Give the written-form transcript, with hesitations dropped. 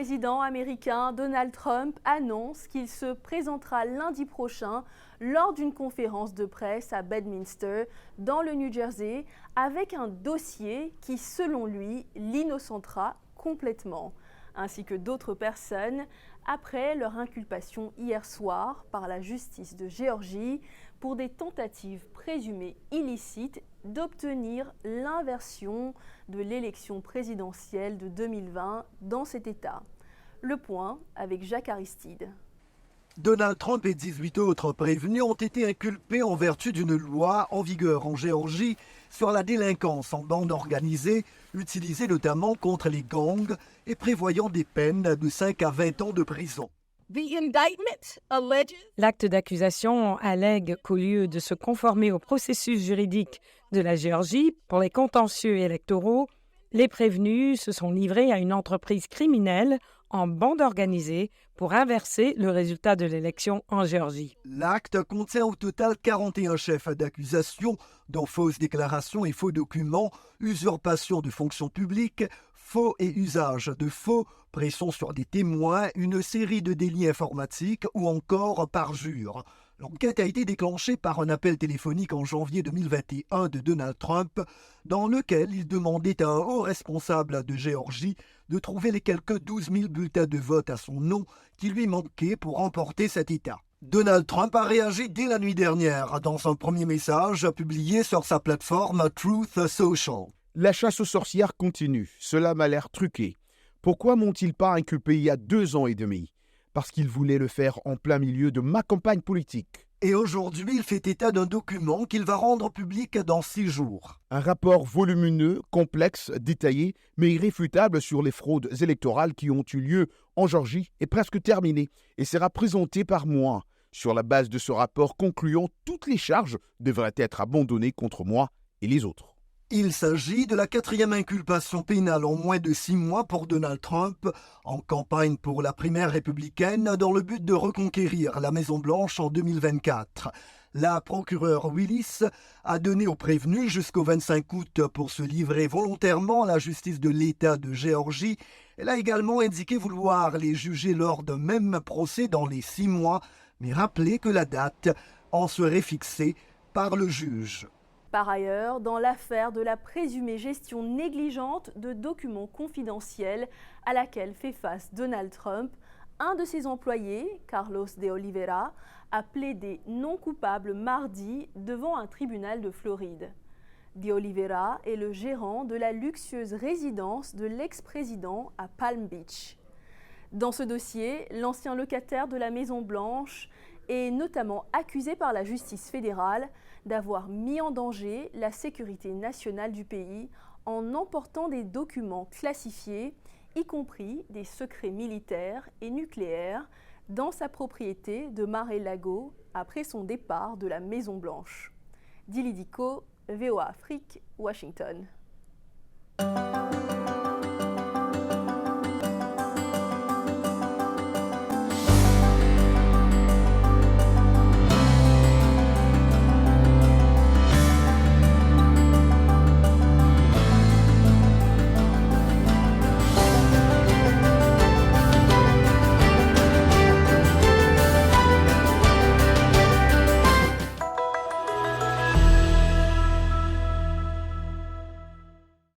président américain Donald Trump annonce qu'il se présentera lundi prochain lors d'une conférence de presse à Bedminster, dans le New Jersey, avec un dossier qui, selon lui, l'innocentera complètement, ainsi que d'autres personnes, après leur inculpation hier soir par la justice de Géorgie pour des tentatives présumées illicites d'obtenir l'inversion de l'élection présidentielle de 2020 dans cet État. Le point avec Jacques Aristide. Donald Trump et 18 autres prévenus ont été inculpés en vertu d'une loi en vigueur en Géorgie sur la délinquance en bande organisée, utilisée notamment contre les gangs et prévoyant des peines de 5 à 20 ans de prison. L'acte d'accusation allègue qu'au lieu de se conformer au processus juridique de la Géorgie pour les contentieux électoraux, les prévenus se sont livrés à une entreprise criminelle en bande organisée pour inverser le résultat de l'élection en Géorgie. L'acte contient au total 41 chefs d'accusation, dont fausses déclarations et faux documents, usurpation de fonctions publiques, faux et usage de faux, pression sur des témoins, une série de délits informatiques ou encore parjure. L'enquête a été déclenchée par un appel téléphonique en janvier 2021 de Donald Trump, dans lequel il demandait à un haut responsable de Géorgie de trouver les quelques 12 000 bulletins de vote à son nom qui lui manquaient pour remporter cet État. Donald Trump a réagi dès la nuit dernière dans un premier message publié sur sa plateforme Truth Social. La chasse aux sorcières continue. Cela m'a l'air truqué. Pourquoi m'ont-ils pas inculpé il y a 2 ans et demi ? Parce qu'ils voulaient le faire en plein milieu de ma campagne politique. Et aujourd'hui, il fait état d'un document qu'il va rendre public dans 6 jours. Un rapport volumineux, complexe, détaillé, mais irréfutable sur les fraudes électorales qui ont eu lieu en Géorgie est presque terminé et sera présenté par moi. Sur la base de ce rapport concluant, toutes les charges devraient être abandonnées contre moi et les autres. Il s'agit de la 4e inculpation pénale en moins de 6 mois pour Donald Trump, en campagne pour la primaire républicaine dans le but de reconquérir la Maison-Blanche en 2024. La procureure Willis a donné aux prévenus jusqu'au 25 août pour se livrer volontairement à la justice de l'État de Géorgie. Elle a également indiqué vouloir les juger lors d'un même procès dans les 6 mois, mais rappelé que la date en serait fixée par le juge. Par ailleurs, dans l'affaire de la présumée gestion négligente de documents confidentiels à laquelle fait face Donald Trump, un de ses employés, Carlos de Oliveira, a plaidé non coupable mardi devant un tribunal de Floride. De Oliveira est le gérant de la luxueuse résidence de l'ex-président à Palm Beach. Dans ce dossier, l'ancien locataire de la Maison-Blanche est notamment accusé par la justice fédérale d'avoir mis en danger la sécurité nationale du pays en emportant des documents classifiés, y compris des secrets militaires et nucléaires, dans sa propriété de Mar-a-Lago après son départ de la Maison-Blanche. Dili Diko, VOA Afrique, Washington.